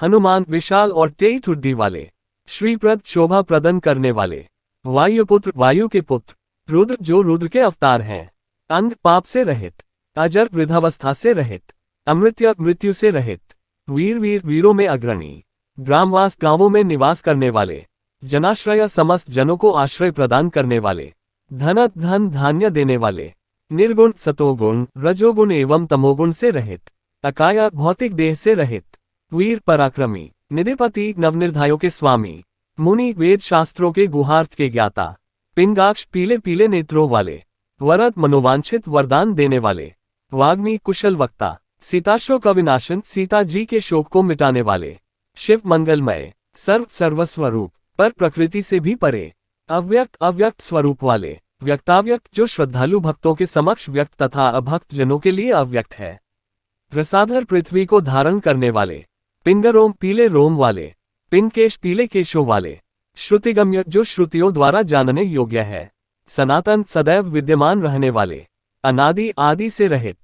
हनुमान विशाल और तेज ठुड्डी वाले। श्रीप्रद शोभा प्रदान करने वाले। वायुपुत्र वायु के पुत्र। रुद्र जो रुद्र के अवतार हैं। अंध पाप से रहित। अजर वृद्धावस्था से रहित। अमृत्य मृत्यु से रहित। वीर वीर वीरों में अग्रणी। ग्रामवास गांवों में निवास करने वाले। जनाश्रय समस्त जनों को आश्रय प्रदान करने वाले। धन धन धान्य देने वाले। निर्गुण सतोगुण रजोगुण एवं तमोगुण से रहित। अकाय भौतिक देह से रहित। वीर पराक्रमी। निधिपति नवनिर्धायों के स्वामी। मुनि वेद शास्त्रों के गुहार्थ के ज्ञाता। पिंगाक्ष पीले पीले नेत्रों वाले। वरद मनोवांछित वरदान देने वाले। वाग्मी कुशल वक्ता। सीताशोक अविनाशन सीता जी के शोक को मिटाने वाले। शिव मंगलमय सर्वस्वरूप पर प्रकृति से भी परे। अव्यक्त अव्यक्त स्वरूप वाले। व्यक्ताव्यक्त जो श्रद्धालु भक्तों के समक्ष व्यक्त तथा अभक्त जनों के लिए अव्यक्त है। रसाधर पृथ्वी को धारण करने वाले। पिंगरोम पीले रोम वाले। पिनकेश पीले केशों वाले। श्रुतिगम्य जो श्रुतियों द्वारा जानने योग्य है। सनातन सदैव विद्यमान रहने वाले। अनादि आदि से रहित।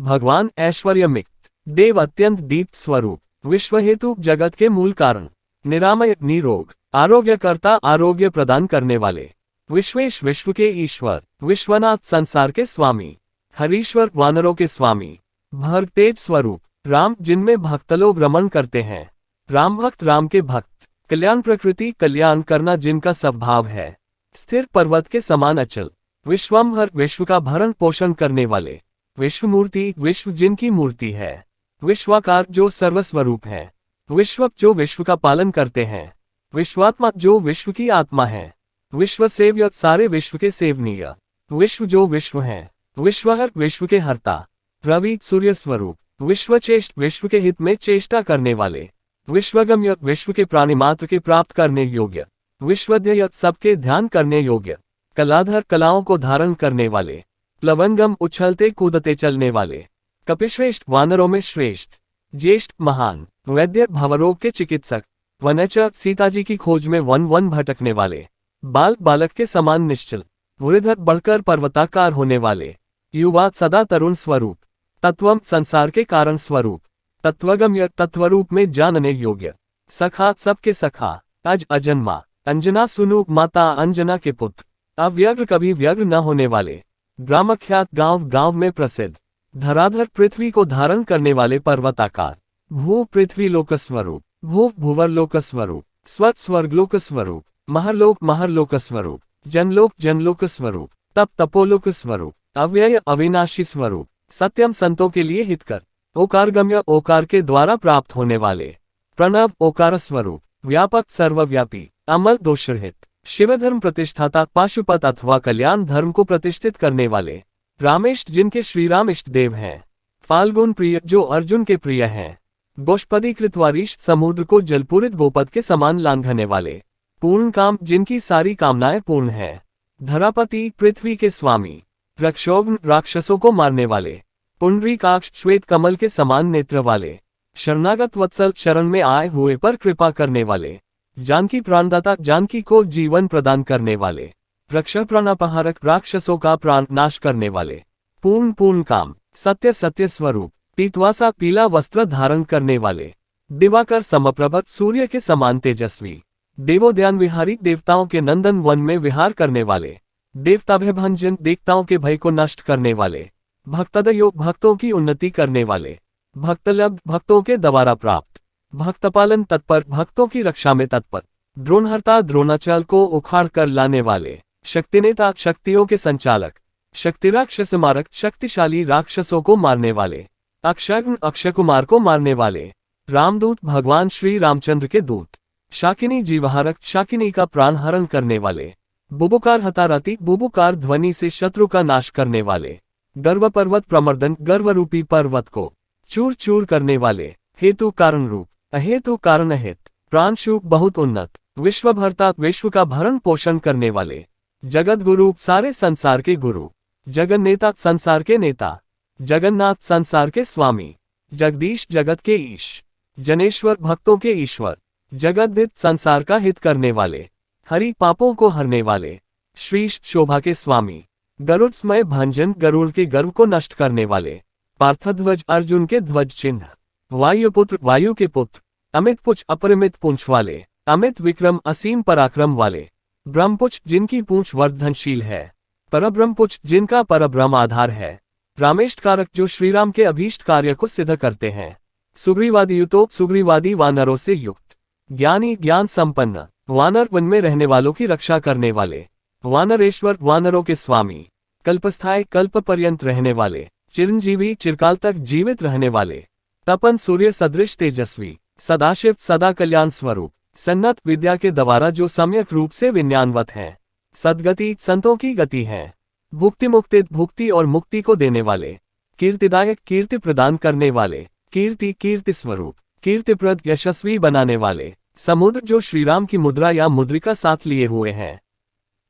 भगवान ऐश्वर्यमिक्त। देव अत्यंत दीप्त स्वरूप। विश्व हेतु जगत के मूल कारण। निरामय निरोग। आरोग्यकर्ता आरोग्य प्रदान करने वाले। विश्वेश विश्व के ईश्वर। विश्वनाथ संसार के स्वामी। हरीश्वर वानरों के स्वामी। भर्ग तेज स्वरूप। राम जिनमें भक्त लोग रमण करते हैं। राम भक्त राम के भक्त। कल्याण प्रकृति कल्याण करना जिनका स्वभाव है। स्थिर पर्वत के समान अचल। विश्वम्भर विश्व का भरण पोषण करने वाले। विश्वमूर्ति विश्व जिनकी मूर्ति है। विश्वाकार जो सर्वस्वरूप है। विश्वप जो विश्व का पालन करते हैं। विश्वात्मा जो विश्व की आत्मा है। विश्व सेव्य सारे विश्व के सेवनीय। विश्व जो विश्व है। विश्वहर विश्व के हर्ता। रवि सूर्य स्वरूप। विश्वचेष्ट विश्व के हित में चेष्टा करने वाले। विश्वगम्य विश्व के प्राणी मात्र के प्राप्त करने योग्य। विश्वध्यय सबके ध्यान करने योग्य। कलाधर कलाओं को धारण करने वाले। प्लवंगम उछलते कूदते चलने वाले। कपिश्रेष्ठ वानरों में श्रेष्ठ। ज्येष्ठ महान। वैद्य भवरोग के चिकित्सक। वनचर सीताजी की खोज में वन वन भटकने वाले। बाल बालक के समान निश्चल। वृद्ध बढ़कर पर्वताकार होने वाले। युवा सदा तरुण स्वरूप। तत्वम संसार के कारण स्वरूप। तत्वगम्य तत्वरूप में जानने योग्य। सखा सबके सखा। अज अजन्मा। अंजना सुनु माता अंजना के पुत्र। अव्यग्र कभी व्यग्र न होने वाले। ग्रामख्यात गांव गांव में प्रसिद्ध। धराधर पृथ्वी को धारण करने वाले पर्वताकार। भू पृथ्वी लोक स्वरूप। भू भूवर लोक स्वरूप। स्वत स्वर्गलोक स्वरूप। महरलोक महरलोक स्वरूप। जनलोक जनलोक स्वरूप। तप तपोलोक स्वरूप। अव्यय अविनाशी स्वरूप। सत्यम संतों के लिए हितकर। ओकारगम्य ओकार के द्वारा प्राप्त होने वाले। प्रणव ओकार स्वरूप। व्यापक सर्वव्यापी। अमल दोषरहित। शिवधर्म प्रतिष्ठाता पाशुपत अथवा कल्याण धर्म को प्रतिष्ठित करने वाले। रामेष्ट जिनके श्रीराम इष्ट देव हैं। फाल्गुन प्रिय जो अर्जुन के प्रिय हैं। गोष्पदी कृतवारिष्ठ समुद्र को जलपूरित गोपद के समान लांघने वाले। पूर्ण काम जिनकी सारी कामनाएं पूर्ण है। धरापति पृथ्वी के स्वामी। रक्षोघ्न राक्षसों को मारने वाले। पुंडरीकाक्ष श्वेत कमल के समान नेत्र वाले। शरणागत वत्सल शरण में आए हुए पर कृपा करने वाले। जानकी प्राणदाता जानकी को जीवन प्रदान करने वाले। रक्ष प्राणापहारक राक्षसों का प्राण नाश करने वाले। पूर्ण पूर्ण काम सत्य सत्य स्वरूप। पीतवासा पीला वस्त्र धारण करने वाले। दिवाकर समप्रभत सूर्य के समान तेजस्वी। देवोद्यान विहारी देवताओं के नंदन वन में विहार करने वाले। देवताभयभंजन देवताओं के भय को नष्ट करने वाले। भक्तदयोग भक्तों की उन्नति करने वाले। भक्तलब्ध भक्तों के द्वारा प्राप्त। भक्तपालन तत्पर भक्तों की रक्षा में तत्पर। द्रोणहर्ता द्रोणाचल को उखाड़ कर लाने वाले। शक्तिनेता शक्तियों के संचालक। शक्तिराक्षस मारक शक्तिशाली राक्षसों को मारने वाले। अक्षयग्न अक्षय कुमार को मारने वाले। रामदूत भगवान श्री रामचंद्र के दूत। शाकिनी जीवहारक शाकिनी का प्राण हरण करने वाले। बुबुकार हतारती बुबुकार ध्वनि से शत्रु का नाश करने वाले। गर्व पर्वत प्रमर्दन गर्वरूपी पर्वत को चूर चूर करने वाले। हेतु कारण रूप अहेतु कारण अहित। प्राणशु बहुत उन्नत। विश्वभर्ता विश्व का भरण पोषण करने वाले। जगत गुरु सारे संसार के गुरु। जगन नेता संसार के नेता। जगन्नाथ संसार के स्वामी। जगदीश जगत के ईश। जनेश्वर भक्तों के ईश्वर। जगद्धित संसार का हित करने वाले। हरि पापों को हरने वाले। श्रीष्ठ शोभा के स्वामी। गरुड़मय भंजन गरुड़ के गर्व को नष्ट करने वाले। पार्थध्वज अर्जुन के ध्वज चिन्ह। वायुपुत्र वायु के पुत्र। अमित पुछ अपरिमित पूंछ वाले, अमित विक्रम असीम पराक्रम वाले। ब्रह्मपुछ जिनकी पूंछ वर्धनशील है, परब्रह्मपुछ जिनका परब्रह्म आधार है। रामेष्ट कारक जो श्रीराम के अभीष्ट कार्य को सिद्ध करते हैं। सुग्रीवादी युतो सुग्रीवादी वानरों से युक्त, ज्ञानी ज्ञान संपन्न, वानर वन में रहने वालों की रक्षा करने वाले। वानरेश्वर वानरों के स्वामी, कल्पस्थायी कल्प पर्यंत रहने वाले, चिरंजीवी चिरकाल तक जीवित रहने वाले। तपन सूर्य सदृश तेजस्वी, सदाशिव सदा कल्याण स्वरूप, सन्नत विद्या के द्वारा जो सम्यक रूप से विज्ञानवत हैं। सद्गति संतों की गति है। भुक्ति मुक्तित भुक्ति और मुक्ति को देने वाले। कीर्तिदायक कीर्ति प्रदान करने वाले, कीर्ति कीर्ति स्वरूप, कीर्तिप्रद यशस्वी बनाने वाले। समुद्र जो श्रीराम की मुद्रा या मुद्रिका साथ लिए हुए हैं।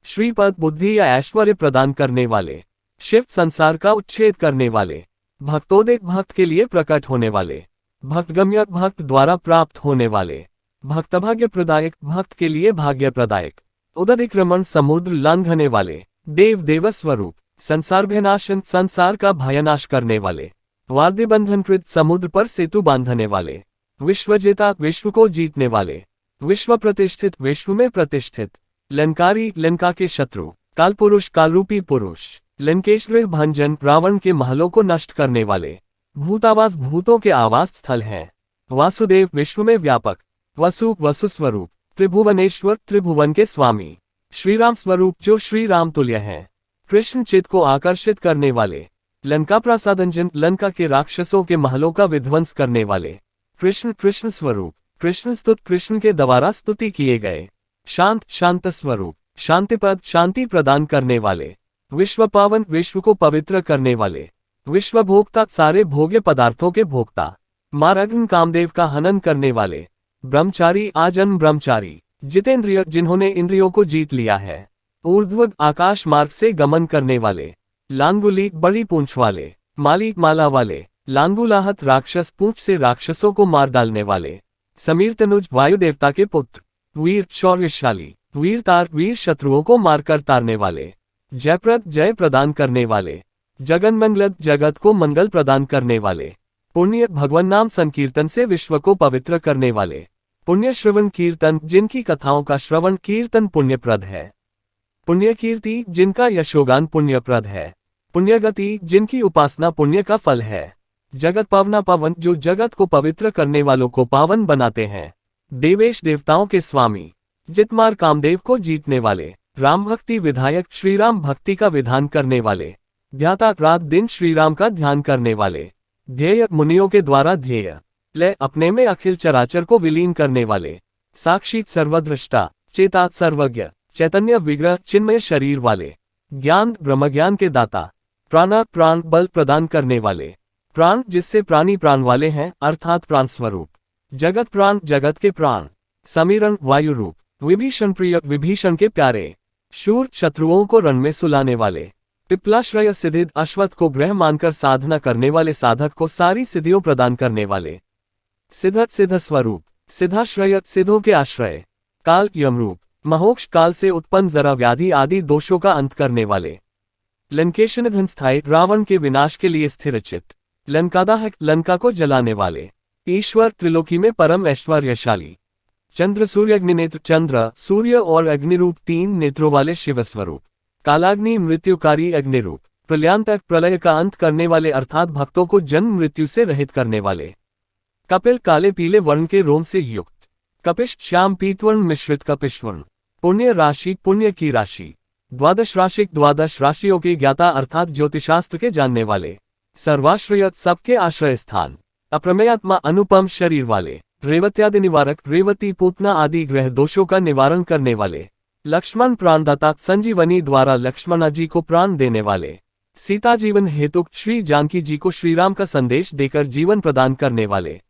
श्रीपद बुद्धि या ऐश्वर्य प्रदान करने वाले। शिव संसार का उच्छेद करने वाले। भक्तोदेक भक्त के लिए प्रकट होने वाले। भक्तगम्य भक्त द्वारा प्राप्त होने वाले। भक्तभाग्य प्रदायक भक्त के लिए भाग्य प्रदायक। उदधिक्रमण समुद्र लांघने वाले। देव देव स्वरूप, संसार भयनाशन संसार का भयनाश करने वाले। वाद्य बंधनकृत समुद्र पर सेतु बांधने वाले। विश्वजेता विश्व को जीतने वाले। विश्व प्रतिष्ठित विश्व में प्रतिष्ठित। लंकारी लंका के शत्रु। कालपुरुष कालरूपी पुरुष। लंकेश्वर भंजन रावण के महलों को नष्ट करने वाले। भूतावास भूतों के आवास स्थल हैं। वासुदेव विश्व में व्यापक। वसु वसु स्वरूप, त्रिभुवनेश्वर त्रिभुवन के स्वामी। श्रीराम स्वरूप जो श्री राम तुल्य हैं। कृष्ण चित्त को आकर्षित करने वाले। लंका प्रसादंजन लंका के राक्षसों के महलों का विध्वंस करने वाले। कृष्ण कृष्ण स्वरूप, कृष्ण स्तुत कृष्ण के द्वारा स्तुति किए गए। शांत शांत स्वरूप, शांतिपद शांति प्रदान करने वाले। विश्व पावन विश्व को पवित्र करने वाले। विश्व भोक्ता सारे भोग्य पदार्थों के भोक्ता। मारग्न कामदेव का हनन करने वाले। ब्रह्मचारी आजन्म ब्रह्मचारी, जितेंद्रिय जिन्होंने इंद्रियों को जीत लिया है। ऊर्ध्व आकाश मार्ग से गमन करने वाले। लांगुली बड़ी पूंछ वाले। माली माला वाले। लांगुलाहत राक्षस पूंछ से राक्षसों को मार डालने वाले। समीर तनुज वायु देवता के पुत्र। वीर शौर्यशाली, वीर तार वीर शत्रुओं को मारकर तारने वाले। जयप्रद जय प्रदान करने वाले। जगन मंगलद जगत को मंगल प्रदान करने वाले। पुण्य भगवान नाम संकीर्तन से विश्व को पवित्र करने वाले। पुण्य श्रवण कीर्तन जिनकी कथाओं का श्रवण कीर्तन पुण्यप्रद है। पुण्य कीर्ति जिनका यशोगान पुण्यप्रद है। पुण्यगति जिनकी उपासना पुण्य का फल है। जगत पावना पावन जो जगत को पवित्र करने वालों को पावन बनाते हैं। देवेश देवताओं के स्वामी, जितमार कामदेव को जीतने वाले। राम भक्ति विधायक श्रीराम भक्ति का विधान करने वाले। ध्याता रात दिन श्रीराम का ध्यान करने वाले। ध्येय मुनियों के द्वारा ध्येय, लय अपने में अखिल चराचर को विलीन करने वाले। साक्षी सर्वद्रष्टा, चेता सर्वज्ञ, चैतन्य विग्रह चिन्मय शरीर वाले। ज्ञान ब्रह्मज्ञान के दाता। प्राण प्राण बल प्रदान करने वाले। प्राण जिससे प्राणी प्राण वाले हैं अर्थात प्राण स्वरूप। जगत प्राण जगत के प्राण। समीरण वायु रूप, विभीषण प्रिय विभीषण के प्यारे। शूर शत्रुओं को रण में सुलाने वाले। पिप्लाश्रय सिद्धिद अश्वत्थ को ग्रह मानकर साधना करने वाले साधक को सारी सिद्धियों प्रदान करने वाले। सिद्धत सिद्ध स्वरूप, सिद्धाश्रय सिद्धों के आश्रय। काल यमरूप, महोक्ष काल से उत्पन्न जरा व्याधि आदि दोषों का अंत करने वाले। लंकेश निधन स्थायी रावण के विनाश के लिए स्थिर चित्त। लंकादाहक लंका को जलाने वाले। ईश्वर त्रिलोकी में परम ऐश्वर्यशाली। चंद्र सूर्य अग्निनेत्र चंद्र सूर्य और अग्निरूप तीन नेत्रों वाले शिव स्वरूप। कालाग्नि मृत्युकारी अग्निरूप, प्रलयांतक प्रलय का अंत करने वाले अर्थात भक्तों को जन्म मृत्यु से रहित करने वाले। कपिल काले पीले वर्ण के रोम से युक्त। कपिश श्याम पीतवर्ण मिश्रित कपिशवर्ण। पुण्य राशि पुण्य की राशि। द्वादश राशिक द्वादश राशियों के ज्ञाता अर्थात ज्योतिषास्त्र के जानने वाले। सर्वाश्रय सबके आश्रय स्थान। अप्रमेयात्मा अनुपम शरीर वाले। रेवत्यादि निवारक रेवती पूतना आदि ग्रह दोषों का निवारण करने वाले। लक्ष्मण प्राणदाता संजीवनी द्वारा लक्ष्मणा जी को प्राण देने वाले। सीता जीवन हेतु श्री जानकी जी को श्रीराम का संदेश देकर जीवन प्रदान करने वाले।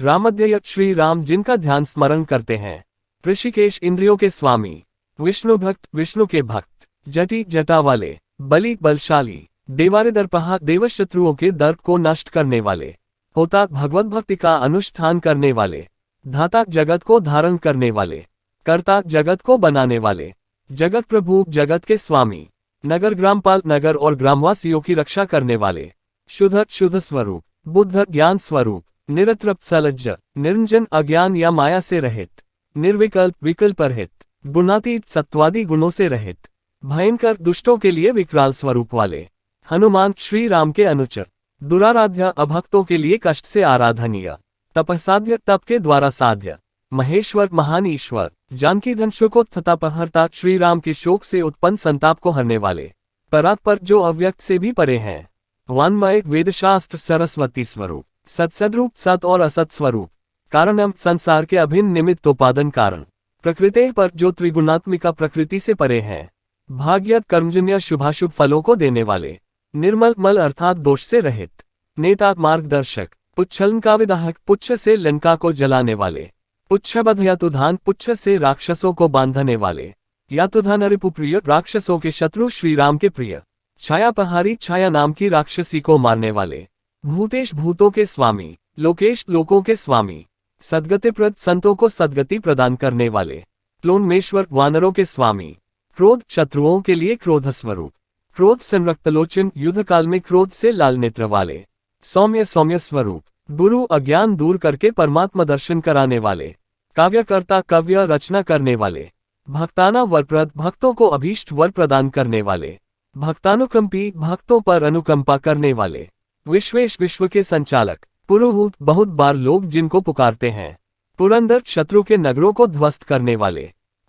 रामध्यय श्री राम जिनका ध्यान स्मरण करते हैं। ऋषिकेश इंद्रियों के स्वामी। विष्णु भक्त विष्णु के भक्त। जटी जटा वाले। बलि बलशाली। देवारिदर्पहा देवशत्रुओं के दर्प को नष्ट करने वाले। होता भगवत भक्ति का अनुष्ठान करने वाले। धाता जगत को धारण करने वाले। कर्ता जगत को बनाने वाले। जगत प्रभु जगत के स्वामी। नगर ग्रामपाल नगर और ग्रामवासियों की रक्षा करने वाले। शुद्ध शुद्ध स्वरूप, बुद्ध ज्ञान स्वरूप, निरतृप्त सलज्ज, निरंजन अज्ञान या माया से रहित, निर्विकल्प विकल्प रहित, गुणातीत सत्वादी गुणों से रहित, भयंकर दुष्टों के लिए विकराल स्वरूप वाले, हनुमान श्री राम के अनुचर, दुराराध्य अभक्तों के लिए कष्ट से आराधनीय, तपसाध्य तप के द्वारा साध्य, महेश्वर महान ईश्वर, जानकी धनुष को तथापहर्ता श्री राम के शोक से उत्पन्न संताप को हरने वाले, परात्पर जो अव्यक्त से भी परे हैं, वान्मय वेदशास्त्र सरस्वती स्वरूप, सत्सद्रूप सत और असत स्वरूप, कारणम संसार के अभिन्न निमित्तोपादन कारण, प्रकृति पर जो त्रिगुणात्मिका प्रकृति से परे हैं, भाग्य कर्मजन्य शुभाशुभ फलों को देने वाले, निर्मल मल अर्थात दोष से रहित, नेता मार्गदर्शक, पुच्छलन का विदाहक पुच्छ से लंका को जलाने वाले, पुच्छबद्ध यातुधान पुच्छ से राक्षसों को बांधने वाले, यातुधान रिपुप्रिय राक्षसों के शत्रु श्री राम के प्रिय, छायापहारी छाया नाम की राक्षसी को मारने वाले, भूतेश भूतों के स्वामी, लोकेश लोकों के स्वामी, सद्गतिप्रद संतों को सद्गति प्रदान करने वाले, क्लोन्मेश्वर वानरों के स्वामी, क्रोध शत्रुओं के लिए क्रोध स्वरूप, क्रोध संरक्तलोचन युद्ध काल में क्रोध से लाल नेत्र वाले, सौम्य सौम्य स्वरूप, गुरु अज्ञान दूर करके परमात्मा दर्शन कराने वाले, काव्यकर्ता काव्य रचना करने वाले, भक्ताना वरप्रद भक्तों को अभीष्ट वर प्रदान करने वाले, भक्तानुकंपी भक्तों पर अनुकंपा करने वाले, विश्वेश विश्व के संचालक, पुरोहित बहुत बार लोग जिनको पुकारते हैं, पुरंदर शत्रु के नगरों को ध्वस्त करने वाले,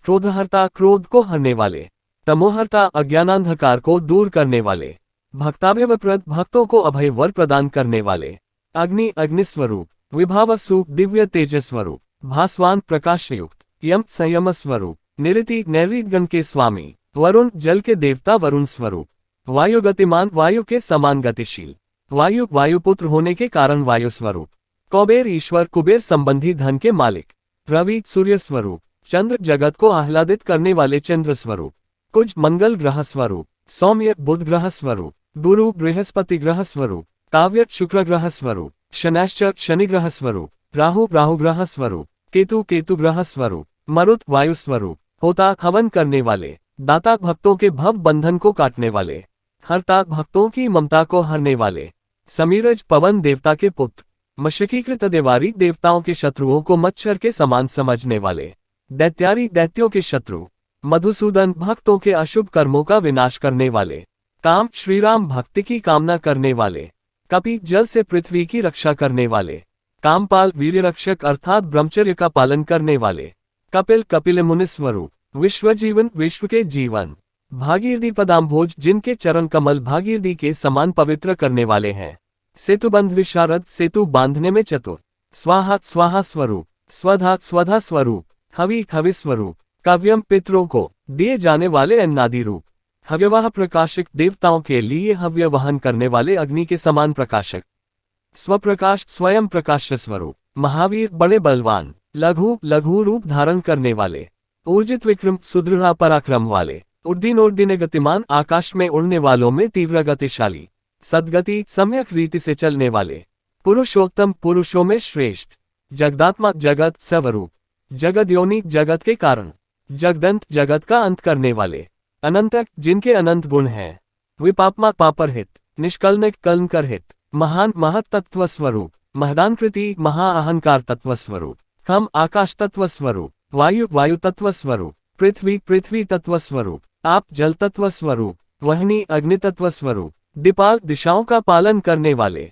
क्रोधहर्ता क्रोध को हरने वाले, तमोहर्ता अज्ञानांधकार को दूर करने वाले, भक्ताभयप्रद भक्तों को अभय वर प्रदान करने वाले, अग्नि अग्निस्वरूप, विभावस्व दिव्य तेजस्वरूप, भास्वान प्रकाशयुक्त, यम संयम स्वरूप, निरति नैऋत गण के स्वामी, वरुण जल के देवता वरुण स्वरूप, वायु गतिमान वायु के समान गतिशील, वायु वायुपुत्र होने के कारण वायु स्वरूप, कौबेर ईश्वर कुबेर संबंधी धन के मालिक, रवि सूर्य स्वरूप, चंद्र जगत को आह्लादित करने वाले चंद्र स्वरूप, कुज मंगल ग्रह स्वरूप, सौम्य बुध ग्रह स्वरूप, गुरु बृहस्पति ग्रह स्वरूप, काव्य शुक्र ग्रह स्वरूप, शनैश्चर शनि ग्रह स्वरूप, राहु राहु ग्रह स्वरूप, केतु केतु ग्रह स्वरूप, मरुत वायु स्वरूप, होता हवन करने वाले, दाता भक्तों के भव बंधन को काटने वाले, हरता भक्तों की ममता को हरने वाले, समीरज पवन देवता के पुत्र, मशकीकृत देवारी देवताओं के शत्रुओं को मच्छर के समान समझने वाले, दैत्यारी दैत्यों के शत्रु, मधुसूदन भक्तों के अशुभ कर्मों का विनाश करने वाले, काम श्रीराम भक्ति की कामना करने वाले, कपि जल से पृथ्वी की रक्षा करने वाले, कामपाल वीर्य रक्षक अर्थात ब्रह्मचर्य का पालन करने वाले, कपिल कपिल मुनि स्वरूप, विश्व जीवन विश्व के जीवन, भागीरथी पदाम्भोज जिनके चरण कमल भागीरथी के समान पवित्र करने वाले हैं, सेतुबंध विशारद सेतु बांधने में चतुर, स्वाहा स्वाहा स्वरूप, स्वधा स्वधा स्वरूप, हवि हवि स्वरूप, काव्यम पितरों को दिए जाने वाले अन्नादि रूप, हव्यवाह प्रकाशक देवताओं के लिए हव्य वहन करने वाले अग्नि के समान प्रकाशक, स्वप्रकाश स्वयं प्रकाश स्वरूप, महावीर बड़े बलवान, लघु लघु रूप धारण करने वाले, ऊर्जित विक्रम सुदृढ़ पराक्रम वाले, उड्डीन गतिमान आकाश में उड़ने वालों में तीव्र गतिशाली, सद्गति सम्यक रीति से चलने वाले, पुरुषोत्तम पुरुषों में श्रेष्ठ, जगदात्मा जगत स्वरूप, जगद्योनि जगत के कारण, जगदंत जगत का अंत करने वाले, अनंतक जिनके अनंत गुण हैं, विपापमा पापरहित, निष्कलनक कलंकरहित, महान महत्तत्व स्वरूप, महदानकृति महाअहंकार तत्व स्वरूप, हम आकाश तत्व स्वरूप, वायु वायु तत्व स्वरूप, पृथ्वी पृथ्वी तत्व स्वरूप, आप जल तत्व स्वरूप, वहनी अग्नि तत्व स्वरूप, दिपाल दिशाओं का पालन करने वाले,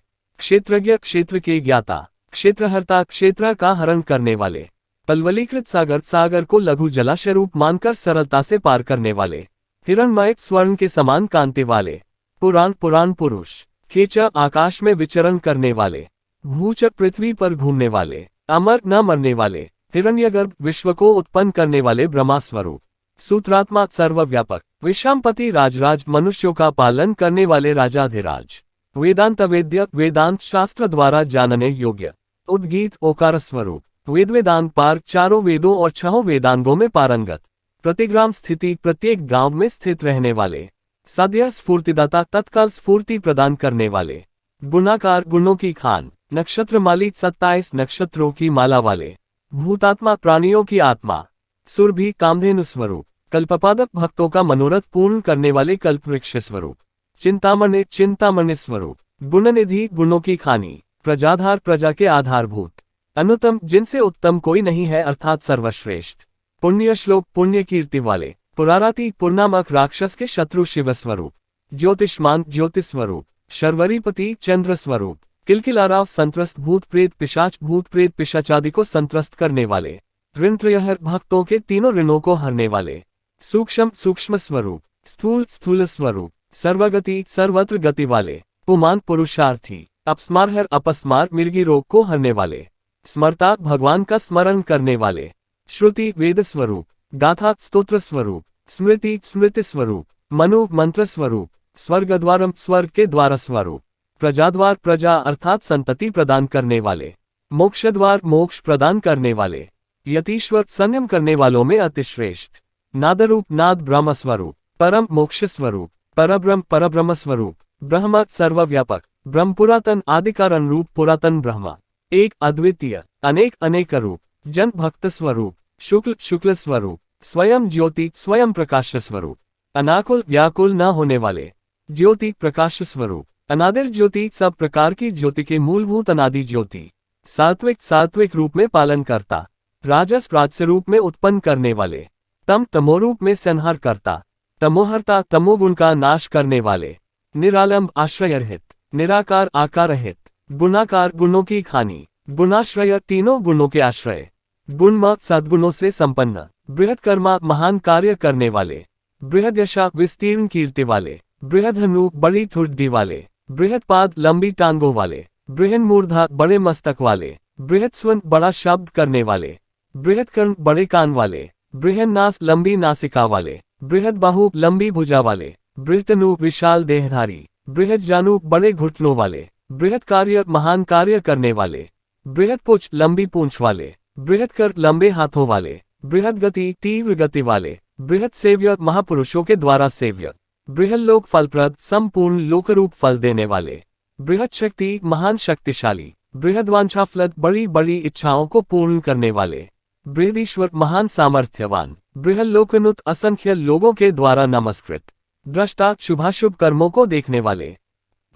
क्षेत्रज्ञ क्षेत्र के ज्ञाता, क्षेत्रहर्ता क्षेत्र का हरण करने वाले, पलवलीकृत सागर सागर को लघु जलाशय रूप मानकर सरलता से पार करने वाले, हिरणमय स्वर्ण के समान कांति वाले, पुराण पुराण पुरुष, खेचा आकाश में विचरण करने वाले, भूचक पृथ्वी पर घूमने वाले, अमर न मरने वाले, हिरण्यगर्भ विश्व को उत्पन्न करने वाले ब्रह्मा स्वरूप, सूत्रात्मा सर्वव्यापक, विश्रामपति राजराज मनुष्यों का पालन करने वाले राजाधिराज, वेदांत वेद्य वेदांत शास्त्र द्वारा जानने योग्य, उद्गीत ओकार स्वरूप, वेद वेदांत पार चारों वेदों और छहों वेदांगों में पारंगत, प्रतिग्राम स्थिति प्रत्येक गांव में स्थित रहने वाले, सद्य स्फूर्तिदाता तत्काल स्फूर्ति प्रदान करने वाले, गुणाकार गुणों की खान, नक्षत्र मालिक 27 नक्षत्रों की माला वाले, भूतात्मा प्राणियों की आत्मा, सुरभि कामधेनु स्वरूप, कल्पपादक भक्तों का मनोरथ पूर्ण करने वाले कल्पवृक्ष स्वरूप, चिंतामणि चिंतामणि स्वरूप, गुणनिधि गुणों की खानी, प्रजाधार प्रजा के आधारभूत, अनुतम जिनसे उत्तम कोई नहीं है अर्थात सर्वश्रेष्ठ, पुण्य श्लोक पुण्य कीर्ति वाले, पुराराती पुरनामक राक्षस के शत्रु शिव स्वरूप, ज्योतिष्मान ज्योतिष स्वरूप, शर्वरीपति चंद्र स्वरूप, किलकिलाराव संत्रस्त भूत प्रेत पिशाचादि को संत्रस्त करने वाले, ऋण त्रयहर भक्तों के तीनों ऋणों को हरने वाले, सूक्ष्म सूक्ष्म स्वरूप, स्थूल स्थूल स्वरूप, सर्वगति सर्वत्र गति वाले, पुमान पुरुषार्थी, अपस्मारहर अपस्मार मिर्गी रोग को हरने वाले, स्मरता भगवान का स्मरण करने वाले, श्रुति वेद स्वरूप, गाथा स्तोत्र स्वरूप, स्मृति स्मृति स्वरूप, मनु मंत्र स्वरूप, स्वर्गद्वारम स्वर्ग के द्वार स्वरूप, प्रजाद्वार प्रजा अर्थात संतति प्रदान करने वाले, मोक्षद्वार मोक्ष प्रदान करने वाले, यतीश्वर संयम करने वालों में अतिश्रेष्ठ, नादरूप नाद ब्रह्म स्वरूप, परम मोक्ष स्वरूप, परब्रह्म परब्रह्म स्वरूप, ब्रह्म सर्वव्यापक, ब्रह्म पुरातन आदिकारण रूप पुरातन ब्रह्म, एक अद्वितीय अनेक अनेक रूप, जन भक्त स्वरूप, शुक्ल शुक्ल स्वरूप, स्वयं ज्योति स्वयं प्रकाश स्वरूप, अनाकुल व्याकुल न होने वाले, ज्योति प्रकाश स्वरूप, अनादिर ज्योति सब प्रकार की ज्योति के मूलभूत अनादि ज्योति, सात्विक सात्विक रूप में पालन करता, राजस राजस्य रूप में उत्पन्न करने वाले, तम तमोरूप में संहार करता, तमोहरता तमोगुण का नाश करने वाले, निरालंब आश्रय रहित, निराकार आकार रहित, गुणाकार गुणों की खानी, गुणाश्रय तीनों गुणों के आश्रय, गुणमत सद्गुणों से संपन्न, बृहद कर्मा महान कार्य करने वाले, बृहद यशा विस्तीर्ण कीर्ति वाले, बृहद धनु बड़ी ठुड्डी वाले, बृहद पाद लंबी टांगों वाले, बृहद मूर्धा बड़े मस्तक वाले, बृहद स्वन बड़ा शब्द करने वाले, बृहद कर्ण बड़े कान वाले, बृहद नास लंबी नासिका वाले, बृहद बाहु लंबी भुजा वाले, बृहतनु विशाल देहधारी, बृहद जानू बड़े घुटनों वाले, बृहद कार्य महान कार्य करने वाले, बृहद पुछ लंबी पूंछ वाले, बृहद कर लंबे हाथों वाले, बृहद गति तीव्र गति वाले, बृहद सेव्य महापुरुषों के द्वारा सेव्य, बृहद लोक फलप्रद संपूर्ण लोकरूप फल देने वाले, बृहद शक्ति महान शक्तिशाली, बृहद वांछाफलद बड़ी बड़ी इच्छाओं को पूर्ण करने वाले, बृहदीश्वर महान सामर्थ्यवान, बृहद लोकनुत असंख्य लोगों के द्वारा नमस्कृत, दृष्टा शुभाशुभ कर्मों को देखने वाले,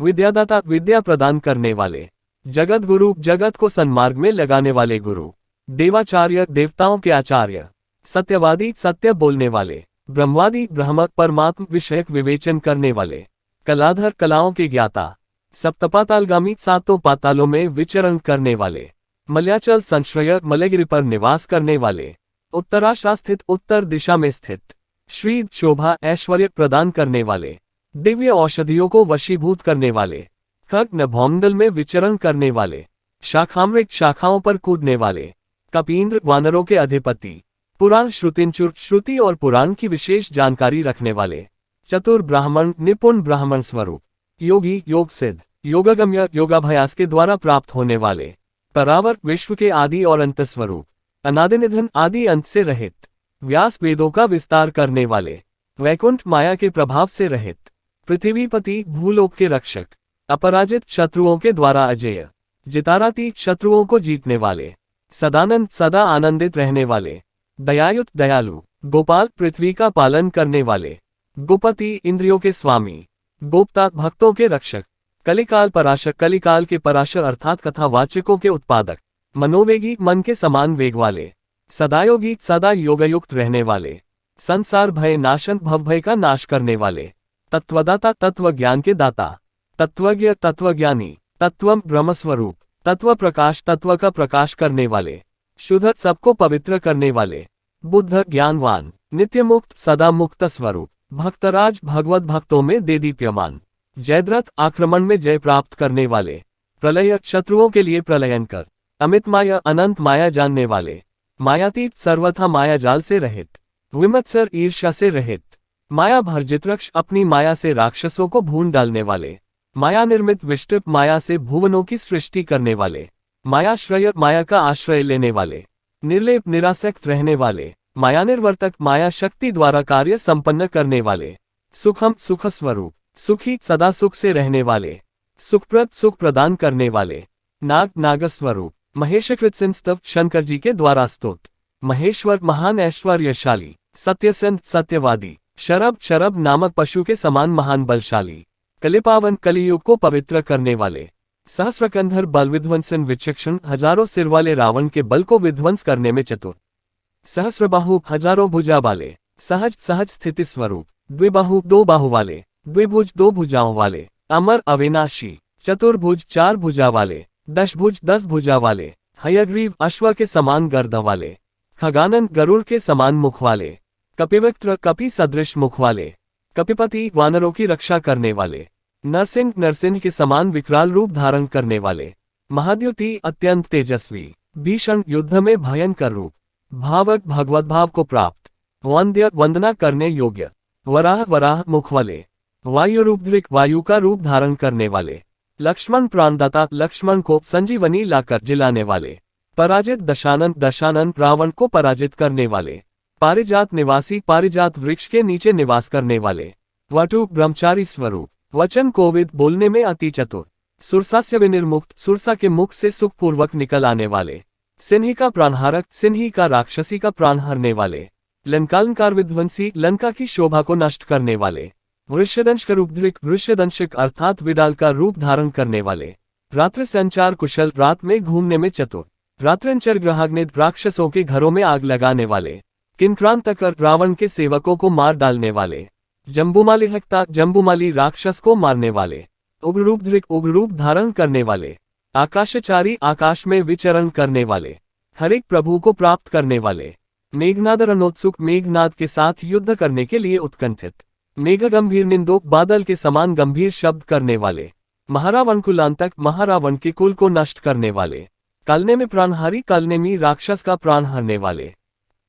विद्यादाता विद्या प्रदान करने वाले, जगत गुरु जगत को सन्मार्ग में लगाने वाले गुरु, देवाचार्य देवताओं के आचार्य, सत्यवादी सत्य बोलने वाले, ब्रह्मवादी ब्रह्म परमात्म विषयक विवेचन करने वाले, कलाधर कलाओं के ज्ञाता, सप्तपातालगामी सातों पातालों में विचरण करने वाले, मलयाचल संश्रय मलयगिरि पर निवास करने वाले, उत्तराशा स्थित उत्तर दिशा में स्थित, श्री शोभा ऐश्वर्य प्रदान करने वाले, दिव्य औषधियों को वशीभूत करने वाले, खग नभोमंडल में विचरण करने वाले, शाखामृग शाखाओं पर कूदने वाले, कपींद्र वानरों के अधिपति, पुराण श्रुतिंचुर श्रुति और पुराण की विशेष जानकारी रखने वाले, चतुर ब्राह्मण निपुण ब्राह्मण स्वरूप, योगी योग सिद्ध योगगम्य योगाभ्यास के द्वारा प्राप्त होने वाले, परावर विश्व के आदि और अंत स्वरूप, अनादिनिधन आदि अंत से रहित, व्यास वेदों का विस्तार करने वाले, वैकुंठ माया के प्रभाव से रहित, पृथ्वीपति भूलोक के रक्षक, अपराजित शत्रुओं के द्वारा अजेय, जिताराती शत्रुओं को जीतने वाले, सदानंद सदा आनंदित रहने वाले, दयायुत दयालु, गोपाल पृथ्वी का पालन करने वाले, गोपति इंद्रियों के स्वामी, गोप्ता भक्तों के रक्षक, कलिकाल पराशर कलिकाल के पराशर अर्थात कथावाचकों के उत्पादक, मनोवेगी मन के समान वेग वाले, सदायोगी सदा योगयुक्त रहने वाले, संसार भय नाशन भव भय का नाश करने वाले, तत्वदाता तत्व ज्ञान के दाता, तत्वज्ञ तत्वज्ञानी, तत्वम ब्रह्मस्वरूप, तत्व प्रकाश तत्व का प्रकाश करने वाले, शुद्ध सबको पवित्र करने वाले, बुद्ध ज्ञानवान, नित्य मुक्त सदा मुक्त स्वरूप, भक्तराज भगवत भक्तों में देदीप्यमान, जयद्रथ आक्रमण में जय प्राप्त करने वाले, प्रलय शत्रुओं के लिए प्रलयंकर, अमित माया अनंत माया जानने वाले, मायातीत सर्वथा माया जाल से रहित, विमत्सर ईर्ष्या से रहित, माया भर्जित रक्ष अपनी माया से राक्षसों को भून डालने वाले, माया निर्मित विष्टप माया से भुवनों की सृष्टि करने वाले, मायाश्रय माया का आश्रय लेने वाले, निर्लेप निरासक्त रहने वाले, माया निर्वर्तक माया शक्ति द्वारा कार्य संपन्न करने वाले, सुखम सुख स्वरूप, सुखी सदा सुख से रहने वाले, सुखप्रद सुख प्रदान करने वाले, नाग नाग स्वरूप, महेशकृत संस्तव शंकर जी के द्वारा स्तुत, महेश्वर महान ऐश्वर्यशाली, सत्यसंध सत्यवादी, शरभ शरभ नामक पशु के समान महान बलशाली, कलिपावन कलियुग को पवित्र करने वाले, सहस्रकंधर बल विध्वंसन विचक्षण, हजारों सिर वाले रावण के बल को विध्वंस करने में चतुर। सहस्रबाहु, हजारों भुजा वाले। सहज सहज स्थिति स्वरूप। द्विबाहु, दो बाहु वाले। द्विभुज, दो भुजाओं वाले। अमर अविनाशी। चतुर्भुज, चार भुजा वाले। दशभुज, 10 भुजा वाले। हयग्रीव, अश्व के समान गर्द वाले। खगानन, गरुड़ के समान मुख वाले। कपिवक्त्र, कपि सदृश मुख वाले। कपिपति, वानरों की रक्षा करने वाले। नरसिंह, नरसिंह के समान विकराल रूप धारण करने वाले। महाद्युति, अत्यंत तेजस्वी। भीषण, युद्ध में भयंकर रूप। भावक, भगवत भाव को प्राप्त। वंद्य, वंदना करने योग्य। वराह, वराह मुख वाले। वायुरूपधृक, वायु का रूप धारण करने वाले। लक्ष्मण, प्राणदाता, लक्ष्मण को संजीवनी लाकर जिलाने वाले। पराजित, दशानन, दशानन रावण को पराजित करने वाले। पारिजात निवासी, पारिजात वृक्ष के नीचे निवास करने वाले। वटु, ब्रह्मचारी स्वरूप। वचन कोविद, बोलने में अति चतुर। सुरसा से विनिर्मुक्त, सुरसा के मुख से सुखपूर्वक निकल आने वाले। सिन्ही का प्राणहारक, सिन्ही का राक्षसी का प्राण हरने वाले। लंकालंकार विध्वंसी, लंका की शोभा को नष्ट करने वाले। वृषदंश का रूपधृक, वृषदंशिक अर्थात विडाल का रूप धारण करने वाले। रात्रि संचार कुशल, रात में घूमने में चतुर। रात्रंचर ग्रहाग्निद, राक्षसों के घरों में आग लगाने वाले। किंक्रांतकर, रावण के सेवकों को मार डालने वाले। जम्बुमाली हक्ता, जम्बुमाली राक्षस को मारने वाले। उग्ररूपधृक, उग्ररूप धारण करने वाले। आकाशचारी, आकाश में विचरण करने वाले। हरेक, प्रभु को प्राप्त करने वाले। मेघनाद, रणोत्सुक, मेघनाद के साथ युद्ध करने के लिए उत्कंठित। मेघ गंभीर, निंदोक, बादल के समान गंभीर शब्द करने वाले। महारावण कुलांतक, महारावण के कुल को नष्ट करने वाले। कालने में प्राणहारी, कालनेमी राक्षस का प्राण हरने वाले।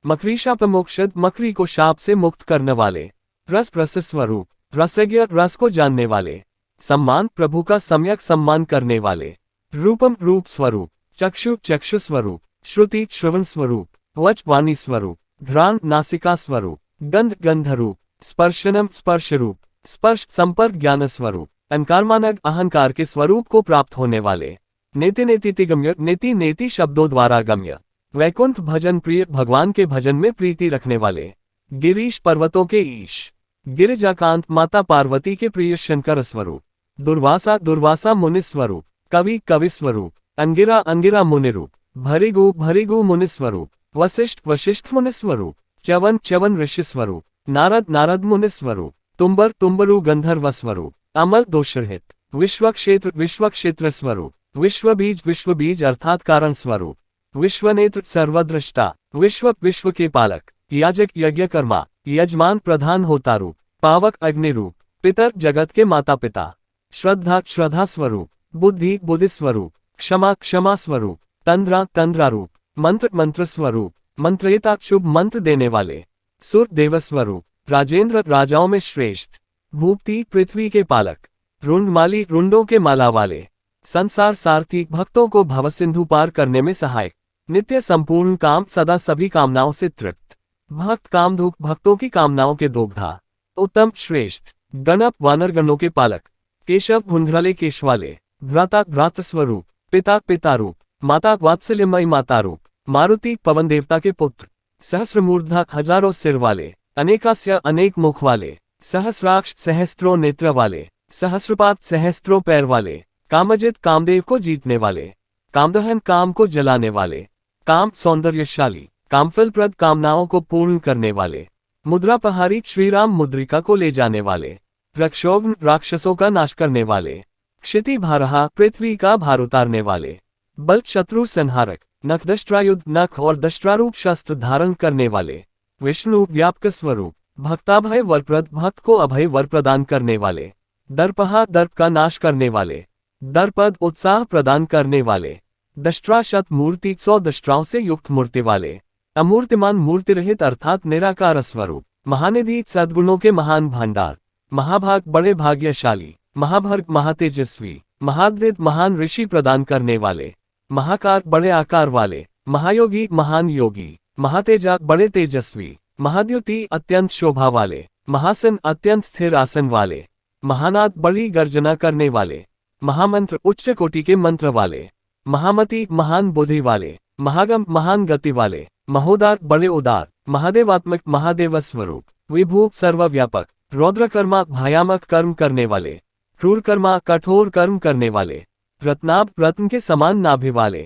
मकरी, शापमोक्षद, मकरी को शाप से मुक्त करने वाले। रस, रस स्वरूप। रसज्ञ, रस को जानने वाले। सम्मान, प्रभु का सम्यक सम्मान करने वाले। रूपम, रूप स्वरूप। चक्षु, चक्षु स्वरूप। श्रुति, श्रवण स्वरूप। वच, वाणी स्वरूप। घ्राण, नासिका स्वरूप। गंध, गंध रूप। स्पर्शनम, स्पर्श रूप। स्पर्श, संपर्क, ज्ञान स्वरूप। अहंकारमानक, अहंकार के स्वरूप को प्राप्त होने वाले। नेति नेति गम्य, नेति नेति शब्दों द्वारा गम्य। वैकुंठ, भजन प्रिय, भगवान के भजन में प्रीति रखने वाले। गिरीश, पर्वतों के ईश। गिरिजाकांत, माता पार्वती के प्रिय शंकर स्वरूप। दुर्वासा, दुर्वासा मुनि स्वरूप। कवि, कवि स्वरूप। अंगिरा, अंगिरा मुनि रूप। भरिगु, भरिगु मुनि स्वरूप। वशिष्ठ, वशिष्ठ मुनि स्वरूप। च्यवन, च्यवन ऋषि स्वरूप। नारद, नारद मुनि स्वरूप। तुम्बर, तुम्बरु गंधर्व स्वरूप। अमल, दोषरहित। विश्वक्षेत्र, विश्वक्षेत्र स्वरूप। विश्वबीज, विश्वबीज अर्थात कारण स्वरूप। विश्वनेत्र, सर्वद्रष्टा। विश्व, विश्व के पालक। याजक, यज्ञकर्मा। यजमान, प्रधान होता रूप। पावक, अग्नि रूप। पितर, जगत के माता पिता। श्रद्धा, श्रद्धा स्वरूप। बुद्धि, बुद्धि स्वरूप। क्षमा, क्षमा स्वरूप। तंद्रा, तंद्रा रूप। मंत्र, मंत्र स्वरूप। मंत्रेता, शुभ मंत्र देने वाले। सुर, देव स्वरूप। राजेंद्र, राजाओं में श्रेष्ठ। भूपति, पृथ्वी के पालक। रुंडमाली, रुंडों के माला वाले। संसार सारथी, भक्तों को भवसिंधु पार करने में सहायक। नित्य, संपूर्ण काम, सदा सभी कामनाओं से तृप्त। भक्त, कामधुक, भक्तों की कामनाओं के दोग्धा। उत्तम, श्रेष्ठ। गणप, वानरगणों के पालक। केशव, घुंघराले केश वाले। भ्राता, भ्रात स्वरूप। पिता, पिता रूप। माता, वात्सल्यमयी माता रूप। मारुति, पवन देवता के पुत्र। सहस्रमूर्धा, हजारों सिर वाले। अनेकास्य, अनेक मुख वाले। सहस्राक्ष, सहस्त्रों नेत्र वाले। सहस्रपात, सहस्त्रों पैर वाले। कामजित, कामदेव को जीतने वाले। कामदहन, काम को जलाने वाले। काम, सौंदर्यशाली। कामफलप्रद, कामनाओं को पूर्ण करने वाले। मुद्रापहारी, श्रीराम मुद्रिका को ले जाने वाले। रक्षोघ्न, राक्षसों का नाश करने वाले। क्षिति भारहा, पृथ्वी का भार उतारने वाले। बल, शत्रु संहारक। नखदष्ट्रायुध, नख और दष्ट्रारूप शस्त्र धारण करने वाले। विष्णु, व्यापक स्वरूप। भक्ताभय वरप्रद, भक्त को अभय वर प्रदान करने वाले। दर्पहा, दर्प का नाश करने वाले। दर्पद, उत्साह प्रदान करने वाले। दष्ट्रा, शत मूर्ति, 100 दष्ट्राओं से युक्त मूर्ति वाले। अमूर्तिमान, मूर्ति रहित अर्थात निराकार स्वरूप। महानिधि, सद्गुणों के महान भंडार। महाभाग, बड़े भाग्यशाली। महाभर्ग, महातेजस्वी। महाद्वित, महान ऋषि प्रदान करने वाले। महाकार, बड़े आकार वाले। महायोगी, महान योगी। महातेजा, बड़े तेजस्वी। महाद्युति, अत्यंत शोभा वाले। महासन, अत्यंत स्थिर आसन वाले। महानाद, बड़ी गर्जना करने वाले। महामंत्र, उच्च कोटि के मंत्र वाले। महामति, महान बुद्धि वाले। महागम, महान गति वाले। महोदार, बड़े उदार। महादेवात्मक, महादेव स्वरूप। विभू, सर्वव्यापक। रौद्रकर्मा, भयामक कर्म करने वाले। क्रूरकर्मा, कठोर कर्म करने वाले। रत्नाभ रत्न के समान नाभि वाले,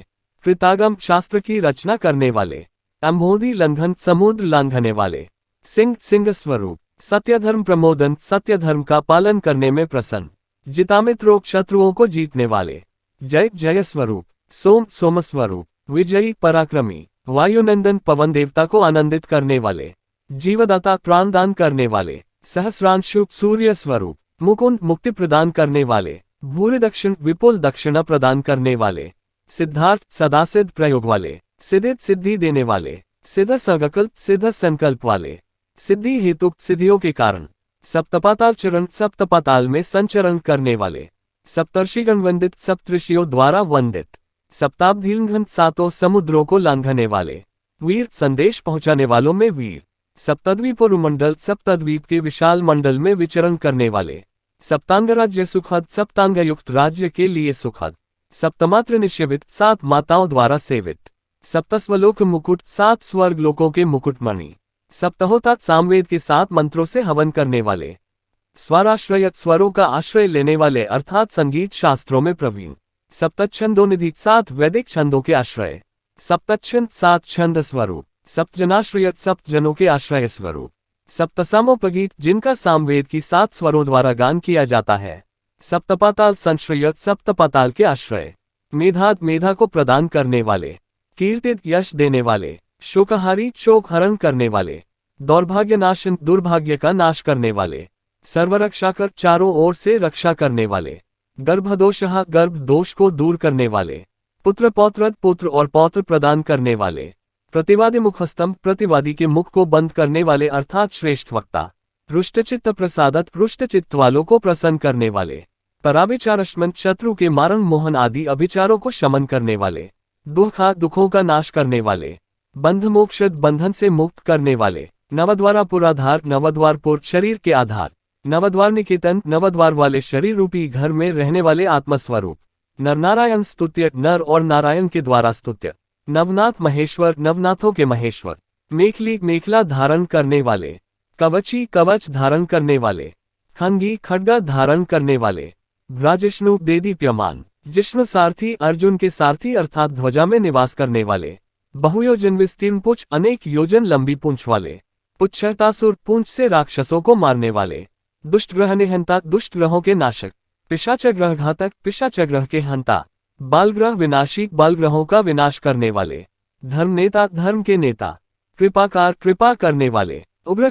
कृतागम शास्त्र की रचना करने वाले, अम्भोधि लंघन समुद्र लांघने वाले, सिंह सिंह स्वरूप, सत्यधर्म प्रमोदन सत्य धर्म का पालन करने में प्रसन्न, जितामित्रों शत्रुओं को जीतने वाले, जय जय स्वरूप, सोम सोम स्वरूप, विजयी पराक्रमी, वायुनंदन पवन देवता को आनंदित करने वाले, जीवदाता प्राणदान करने वाले, सहस्रांशु सूर्य स्वरूप, मुकुंद मुक्ति प्रदान करने वाले, भूरि दक्षिण विपुल दक्षिणा प्रदान करने वाले, सिद्धार्थ सदासिद्ध प्रयोग वाले, सिद्धित सिद्धि देने वाले, सिद्ध संकल्प सिद्ध संकल्प वाले, सिद्धि हेतु सिद्धियों के कारण, सप्तपाताल चरण सप्तपाताल में संचरण करने वाले, सप्तर्षिगण वंदित सप्तऋषियों द्वारा वंदित, सप्ताब्दीलंघन सातों समुद्रों को लांघने वाले, वीर संदेश पहुंचाने वालों में वीर, सप्तद्वीपुरुमंडल सप्तद्वीप के विशाल मंडल में विचरण करने वाले, सप्तांग राज्य सुखद सप्तांग युक्त राज्य के लिए सुखद, सप्तमात्र निषेवित सात माताओं द्वारा सेवित, सप्तस्वलोक मुकुट सात स्वर्ग लोकों के मुकुटमणि, सप्तहोतात सामवेद के सात मंत्रों से हवन करने वाले, स्वराश्रयत स्वरों का आश्रय लेने वाले अर्थात संगीत शास्त्रों में प्रवीण, सप्तछंदोनिधि सात वैदिक छंदों के आश्रय, सप्तछंद सात छंद स्वरूप, सप्तजनाश्रयत सप्तजनों के आश्रय स्वरूप, सप्तसामोपगीत जिनका सामवेद की सात स्वरों द्वारा गान किया जाता है, सप्तपाताल संश्रयत सप्तपाताल के आश्रय, मेधात मेधा को प्रदान करने वाले, कीर्तित यश देने वाले, शोकहारी शोक हरण करने वाले, दौर्भाग्य नाशन दुर्भाग्य का नाश करने वाले, सर्वरक्षा कर चारों ओर से रक्षा करने वाले, गर्भदोषः गर्भ दोष को दूर करने वाले, पुत्र पौत्रद पुत्र और पौत्र प्रदान करने वाले, प्रतिवादी मुखस्तंभ प्रतिवादी के मुख को बंद करने वाले अर्थात श्रेष्ठ वक्ता, रुष्टचित्त प्रसादत रुष्टचित्त वालों को प्रसन्न करने वाले, पराभिचारश्मन शत्रु के मारण मोहन आदि अभिचारों को शमन करने वाले, दुखा दुखों का नाश करने वाले, बंध मोक्षद बंधन से मुक्त करने वाले, नवद्वारा पुराधार नवद्वारपुर शरीर के आधार, नवद्वार निकेतन नवद्वार वाले शरीर रूपी घर में रहने वाले आत्मस्वरूप, नरनारायण स्तुत्य नर और नारायण के द्वारा स्तुत्य, नवनाथ महेश्वर नवनाथों के महेश्वर, मेखली मेखला धारण करने वाले, कवची कवच धारण करने वाले, खंगी खड्गा धारण करने वाले, भ्राजिष्णु देदीप्यमान जिष्णु सारथी अर्जुन के सारथी अर्थात ध्वजा में निवास करने वाले, बहुयोजन विस्तीर्ण पुंछ अनेक योजन लंबी पूंछ वाले, पुच्छतासुर पूंछ से राक्षसों को मारने वाले, दुष्ट ग्रह निहंता दुष्ट ग्रहों के नाशक, पिशाच ग्रह घातक पिशाच ग्रह के हंता, बालग्रह विनाशी बालग्रहों का विनाश करने वाले, धर्म नेता धर्म के नेता, कृपाकार कृपा करने वाले, उग्र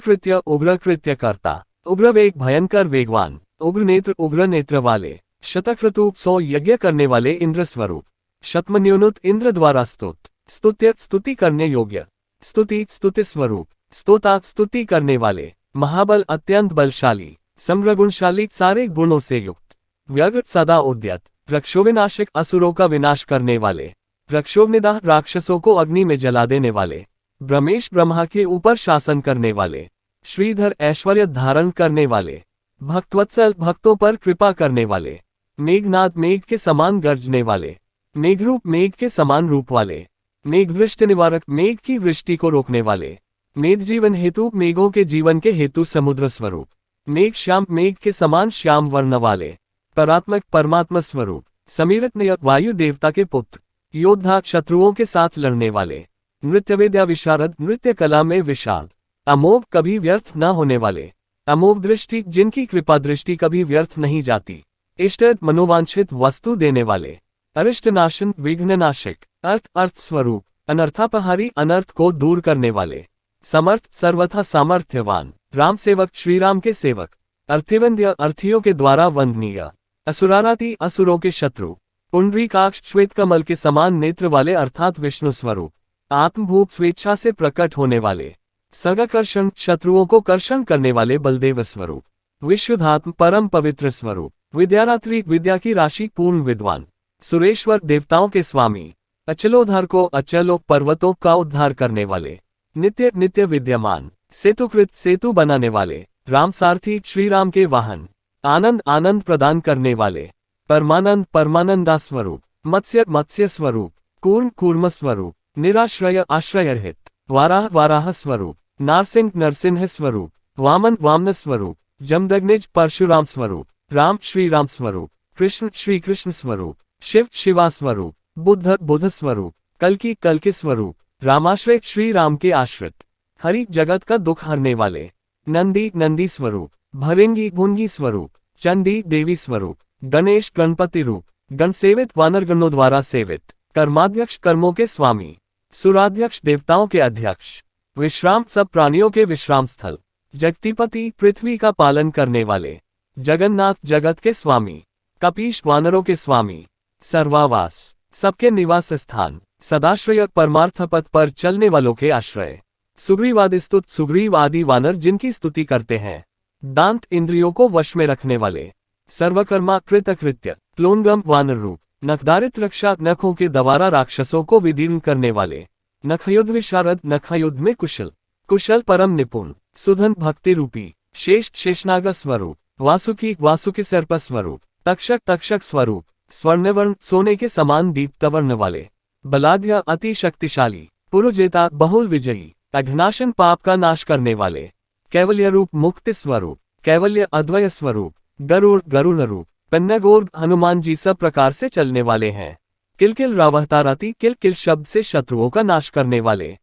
कृत्य करता, उग्र वेग भयंकर वेगवान, उग्र नेत्र वाले, शतक्रतु 100 यज्ञ करने वाले इंद्र स्वरूप, शतमन्योनुत इंद्र द्वारा स्तुत्य स्तुति करने योग्य, स्तुति स्तुति स्वरूप, स्तोता स्तुति करने वाले, महाबल अत्यंत बलशाली, समग्रगुणशाली सारे गुणों से युक्त, व्यग्र सदा उद्यत, रक्षोविनाशक असुरों का विनाश करने वाले, रक्षोनिदाह राक्षसों को अग्नि में जला देने वाले, ब्रह्मेश ब्रह्मा के ऊपर शासन करने वाले, श्रीधर ऐश्वर्य धारण करने वाले, भक्तवत्सल भक्तों पर कृपा करने वाले, मेघनाद मेघ के समान गर्जने वाले, मेघरूप मेघ के समान रूप वाले, मेघवृष्टि निवारक मेघ की वृष्टि को रोकने वाले, मेघ जीवन हेतु मेघों के जीवन के हेतु समुद्र स्वरूप, मेघ श्याम मेघ के समान श्याम वर्ण वाले, परात्मक परमात्मा स्वरूप, समीरत नयक वायु देवता के पुत्र, योद्धा शत्रुओं के साथ लड़ने वाले, नृत्य विद्या विशारद नृत्य कला में विशारद, अमोघ कभी व्यर्थ न होने वाले, अमोघ दृष्टि जिनकी कृपा दृष्टि कभी व्यर्थ नहीं जाती, इष्ट मनोवांछित वस्तु देने वाले, अरिष्ट नाशन विघ्ननाशक, अर्थ स्वरूप, अनर्थापहारी अनर्थ को दूर करने वाले, समर्थ सर्वथा सामर्थ्यवान, राम सेवक श्रीराम के सेवक, अर्थिवंद्य अर्थियों के द्वारा वंदनीय, असुराराती असुरों के शत्रु, पुंडरीकाक्ष श्वेत कमल के समान नेत्र वाले अर्थात विष्णु स्वरूप, आत्मभूत स्वेच्छा से प्रकट होने वाले, सर्गाकर्षण शत्रुओं को कर्षण करने वाले बलदेव स्वरूप, विशुद्धात्म परम पवित्र स्वरूप, विद्यारात्रि विद्या की राशि पूर्ण विद्वान, सुरेश्वर देवताओं के स्वामी, अचलोद्धार को अचलों पर्वतों का उद्धार करने वाले, नित्य नित्य विद्यमान, सेतुकृत सेतु बनाने वाले, राम सारथी श्रीराम के वाहन, आनंद आनंद प्रदान करने वाले, परमानंद परमानंदा स्वरूप, मत्स्य मत्स्य स्वरूप, कूर्म कूर्म स्वरूप, निराश्रय आश्रय रहित, वाराह वाराह स्वरूप, नारसिंह नरसिंह स्वरूप, वामन वामन स्वरूप, जमदग्निज परशुराम स्वरूप, राम श्री राम स्वरूप, कृष्ण श्री कृष्ण स्वरूप, शिव शिवा स्वरूप, बुद्ध बुद्ध स्वरूप, कल्कि कल्कि स्वरूप, रामाश्रय श्री राम के आश्रित, हरि जगत का दुख हरने वाले, नंदी नंदी स्वरूप, भृंगी भुंगी स्वरूप, चंडी देवी स्वरूप, गणेश गणपति रूप, गणसेवित वानरगणों द्वारा सेवित, कर्माध्यक्ष कर्मों के स्वामी, सुराध्यक्ष देवताओं के अध्यक्ष, विश्राम सब प्राणियों के विश्राम स्थल, जगतिपति पृथ्वी का पालन करने वाले, जगन्नाथ जगत के स्वामी, कपीश वानरों के स्वामी, सर्वावास सबके निवास स्थान, सदाश्रय परमार्थ पथ पर चलने वालों के आश्रय, सुग्रीवादिस्तुत सुग्रीव आदि वानर जिनकी स्तुति करते हैं, दांत इंद्रियों को वश में रखने वाले, सर्वकर्मा कृतकृत्य, प्लोनगम वानर रूप, नखदारित रक्षा नखों के द्वारा राक्षसों को विदीर्ण करने वाले, नखयुद्ध विशारद नखयुद्ध में कुशल, कुशल परम निपुण, सुधन भक्ति रूपी, श्रेष्ठ शेषनाग स्वरूप, वासुकी वासुकी सर्प स्वरूप, तक्षक तक्षक स्वरूप, स्वर्णवर्ण सोने के समान दीप्तवर्ण वाले, बलाढ्य अति शक्तिशाली, पुरुजेता बहुल विजयी, अघनाशन पाप का नाश करने वाले, कैवल्य रूप मुक्ति स्वरूप, कैवल्य अद्वय स्वरूप, गरुड़ गरुड़ रूप, पन्नगोर हनुमान जी सब प्रकार से चलने वाले हैं, किलकिल रावताराती किल किल शब्द से शत्रुओं का नाश करने वाले,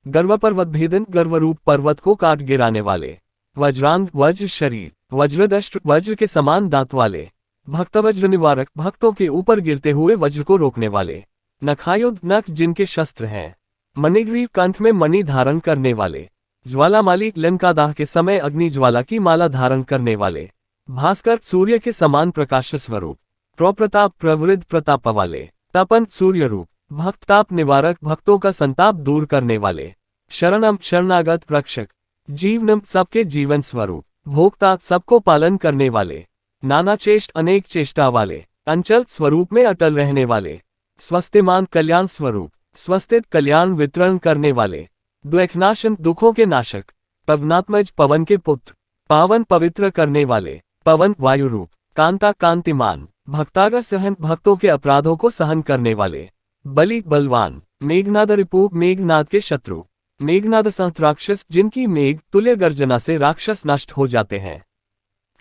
गर्व पर्वत भेदन गर्वरूप पर्वत को काट गिराने वाले, वज्रांग वज्र शरीर, वज्रदष्ट्र वज्र के समान दांत वाले, भक्तवज्र निवारक भक्तों के ऊपर गिरते हुए वज्र को रोकने वाले, नखायुध नख जिनके शस्त्र हैं, मणिग्रीव कंठ में मणि धारण करने वाले, ज्वालामाली लंकादाह के समय अग्नि ज्वाला की माला धारण करने वाले, भास्कर सूर्य के समान प्रकाश स्वरूप, प्रप्रताप प्रवृद्ध प्रताप वाले, तपन सूर्य रूप, भक्ताप निवारक भक्तों का संताप दूर करने वाले, शरणम शरणागत रक्षक, जीवनम सबके जीवन स्वरूप, भोक्ता सबको पालन करने वाले, नाना चेष्ट अनेक चेष्टा वाले, अंचल स्वरूप में अटल रहने वाले, स्वस्थिमान कल्याण स्वरूप, स्वस्थित कल्याण वितरण करने वाले, द्वैखनाशन दुखों के नाशक, पवनात्मज पवन के पुत्र, पावन पवित्र करने वाले, पवन वायु रूप, कांता कांतिमान, भक्तागा सहन भक्तों के अपराधों को सहन करने वाले, बलि बलवान, मेघनाद रिपु मेघनाद के शत्रु, मेघनाद संत राक्षस जिनकी मेघ तुल्य गर्जना से राक्षस नष्ट हो जाते हैं,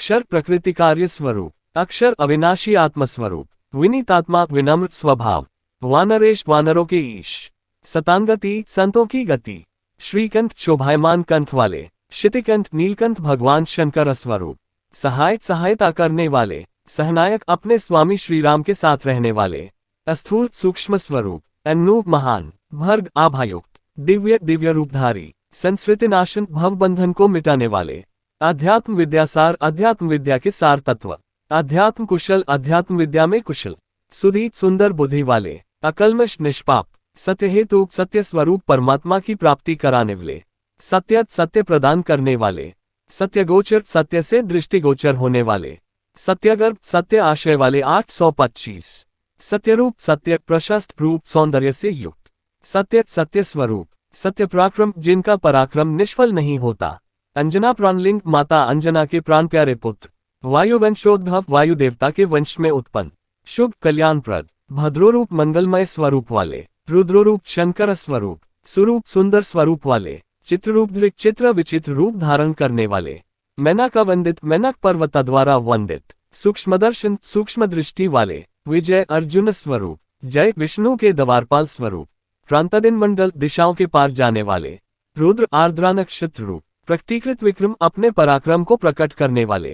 क्षर प्रकृति कार्य स्वरूप, अक्षर अविनाशी आत्मस्वरूप, विनीतात्मा विनम्र स्वभाव, वानरेश वानरों के ईश, सतांगति संतों की गति, श्रीकंठ शोभायमान कंठ वाले, शितिकंठ नीलकंठ भगवान शंकर स्वरूप, सहायता करने वाले, सहनायक अपने स्वामी श्रीराम के साथ रहने वाले, अस्थूल सूक्ष्म स्वरूप, अन्नूप महान, भर्ग आभायुक्त, दिव्य दिव्य रूपधारी, संस्कृतिनाशन भवबंधन को मिटाने वाले, अध्यात्म विद्यासार अध्यात्म विद्या के सार तत्व, अध्यात्म कुशल अध्यात्म विद्या में कुशल, सुधीत सुंदर बुद्धि वाले, अकल्मष निष्पाप, सत्य हेतु सत्य स्वरूप परमात्मा की प्राप्ति कराने वाले, सत्यत सत्य प्रदान करने वाले, सत्यगोचर सत्य से दृष्टिगोचर होने वाले, सत्यगर्भ सत्य आशय वाले 825, सत्यरूप सत्य प्रशस्त रूप सौंदर्य से युक्त, सत्य सत्य स्वरूप, सत्य पराक्रम जिनका पराक्रम निष्फल नहीं होता, अंजना प्राणलिंग माता अंजना के प्राण प्यारे पुत्र, वायुवंशोद्भव वायु देवता के वंश में उत्पन्न, शुभ कल्याणप्रद, भद्रोरूप मंगलमय स्वरूप वाले, रुद्रोरूप शंकर स्वरूप, सुरूप सुंदर स्वरूप वाले, चित्ररूप दृक् चित्र विचित्र रूप धारण करने वाले, मैनक वंदित मैनक पर्वत द्वारा वंदित, सूक्ष्मदर्शन सूक्ष्म दृष्टि वाले, विजय अर्जुन स्वरूप, जय विष्णु के द्वारपाल स्वरूप, प्रांतदिन मंडल दिशाओं के पार जाने वाले, रुद्र आर्द्रा नक्षत्र रूप, प्रकटीकृत विक्रम अपने पराक्रम को प्रकट करने वाले,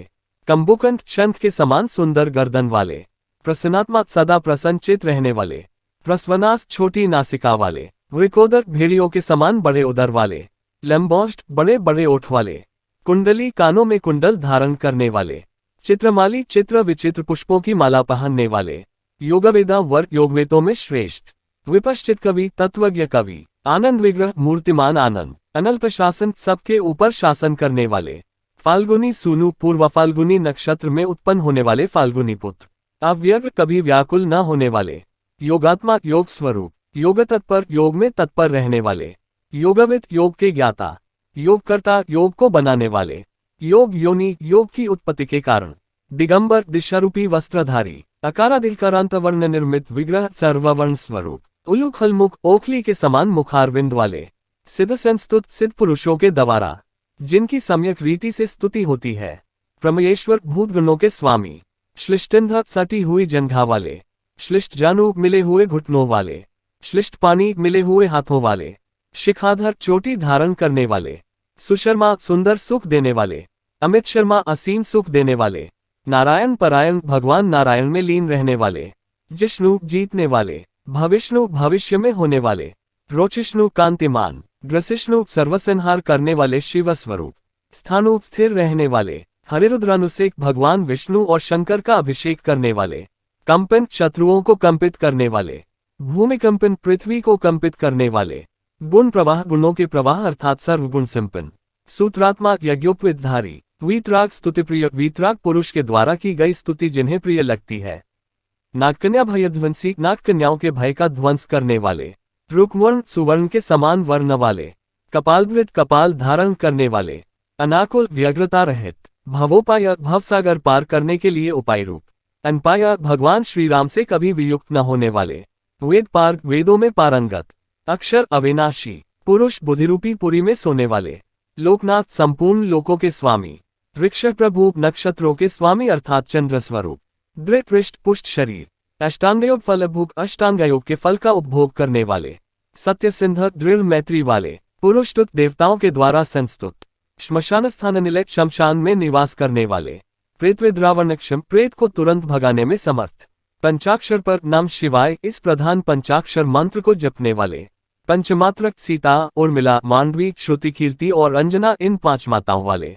कंबुकंठ शंख के समान सुंदर गर्दन वाले, प्रसन्नात्मा सदा प्रसन्नचित रहने वाले, प्रस्वनास छोटी नासिका वाले, वृकोदर भेड़ियों के समान बड़े उदर वाले, लंबोष्ट बड़े बड़े ओठ वाले, कुंडली कानों में कुंडल धारण करने वाले, चित्रमाली चित्र विचित्र पुष्पों की माला पहनने वाले, योगवेदा वर्ग योगवेदों में श्रेष्ठ, विपश्चित कवि तत्वज्ञ कवि, आनंद विग्रह मूर्तिमान आनंद, अनल्प शासन सबके ऊपर शासन करने वाले, फाल्गुनी सूनु पूर्व फाल्गुनी नक्षत्र में उत्पन्न होने वाले फाल्गुनी पुत्र, अव्यग्र कभी व्याकुल न होने वाले, योगात्मा योग स्वरूप, योग तत्पर योग में तत्पर रहने वाले, योगविद योग के ज्ञाता, योगकर्ता योग को बनाने वाले, योग योनि योग की उत्पत्ति के कारण, दिगंबर दिशारूपी वस्त्रधारी, अकारादिकारांत वर्ण निर्मित विग्रह सर्ववर्ण स्वरूप, उलूखलमुख ओखली के समान मुखारविंद वाले, सिद्ध संस्तुत सिद्ध पुरुषों के द्वारा जिनकी सम्यक रीति से स्तुति होती है, प्रमयेश्वर भूतगणों के स्वामी, श्लिष्टंध सटी हुई जंघा वाले, श्लिष्ट जानू मिले हुए घुटनों वाले, श्लिष्ट पानी मिले हुए हाथों वाले, शिखाधर चोटी धारण करने वाले, सुशर्मा सुंदर सुख देने वाले, अमित शर्मा असीम सुख देने वाले, नारायण परायण भगवान नारायण में लीन रहने वाले, जिष्णु जीतने वाले, भविष्णु भविष्य में होने वाले, रोचिष्णु कांतिमान, ग्रसिष्णु सर्वसंहार करने वाले शिव स्वरूप, स्थानु स्थिर रहने वाले, हरिरुद्रानुसेक भगवान विष्णु और शंकर का अभिषेक करने वाले, कंपन शत्रुओं को कंपित करने वाले, भूमिकंपन पृथ्वी को कंपित करने वाले, गुण प्रवाह गुणों के प्रवाह अर्थात सर्वगुण संपन्न, सूत्रात्मा यज्ञोपवितधारी, वीतराग स्तुतिप्रिय वीतराग पुरुष के द्वारा की गई स्तुति जिन्हें प्रिय लगती है। नागकन्या भयध्वंसी नागकन्याओं के भय का ध्वंस करने वाले, रुक्वर्ण सुवर्ण के समान वर्ण वाले, कपालवृत कपाल धारण करने वाले, अनाकुल व्यग्रता रहित, भवोपाय भवसागर पार करने के लिए उपाय रूप, अनपाय भगवान श्री राम से कभी वियुक्त न होने वाले, वेद पार वेदों में पारंगत, अक्षर अविनाशी, पुरुष बुद्धिरूपी पुरी में सोने वाले, लोकनाथ संपूर्ण लोकों के स्वामी, वृक्ष प्रभु नक्षत्रों के स्वामी अर्थात चंद्र स्वरूप, दृढ़ पृष्ठ पुष्ट शरीर, अष्टांगयोग फलभुक अष्टांगयोग के फल का उपभोग करने वाले, सत्य सिंध दृढ़ मैत्री वाले, पुरुषतुत देवताओं के द्वारा संस्तुत, श्मशान स्थान निलय शमशान में निवास करने वाले, प्रेतविद्रावणक्षम प्रेत को तुरंत भगाने में समर्थ, पंचाक्षर पर नाम शिवाय इस प्रधान पंचाक्षर मंत्र को जपने वाले, पंचमात्रक सीता उर्मिला मांडवी श्रुति कीर्ति और अंजना इन 5 माताओं वाले,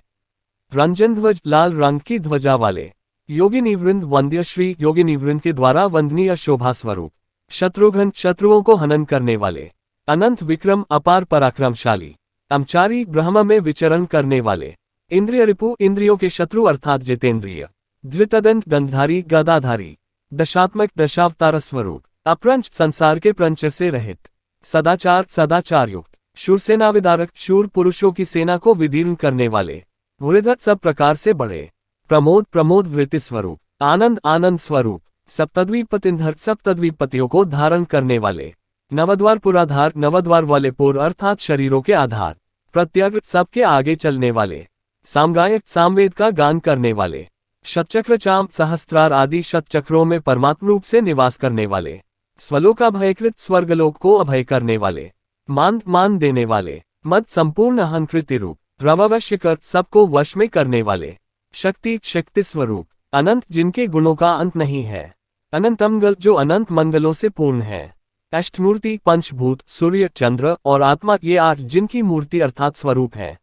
रंजन ध्वज लाल रंग की ध्वजा वाले, योगिनी वृंद वंद्य श्री योगिनी वृंद के द्वारा वंदनीय शोभा स्वरूप, शत्रुघ्न शत्रुओं को हनन करने वाले, अनंत विक्रम अपार पराक्रमशाली, अमचारी ब्रह्म में विचरण करने वाले, इंद्रिय रिपु इंद्रियों के शत्रु अर्थात जितेंद्रिय, धृतदंत गंधारी गदाधारी, दशात्मक दशावतार स्वरूप, अपरंच संसार के प्रंच से रहित, सदाचार सदाचार युक्त, शूरसेना विदारक शूर पुरुषों की सेना को विदीर्ण करने वाले, वृद्धत सब प्रकार से बड़े, प्रमोद प्रमोद वृत्ति स्वरूप, आनंद आनंद स्वरूप, सप्तद्वीपतिंधर सप्तद्वीपतियों को धारण करने वाले, नवद्वार पुराधार नवद्वार वाले पुर अर्थात शरीरों के आधार, प्रत्यग्र सबके आगे चलने वाले, सामगायक सामवेद का गान करने वाले, शतचक्र चाम सहस्त्रार आदि शतचक्रों में परमात्म रूप से निवास करने वाले, स्वलोकाभयकृत स्वर्गलोक को अभय करने वाले, मान देने वाले, मद संपूर्ण अहंकृति रूप, रववश्यकर सबको वश में करने वाले, शक्ति शक्ति स्वरूप, अनंत जिनके गुणों का अंत नहीं है, अनंत मंगल जो अनंत मंगलों से पूर्ण है, अष्टमूर्ति पंचभूत सूर्य चंद्र और आत्मा ये 8 जिनकी मूर्ति अर्थात स्वरूप है,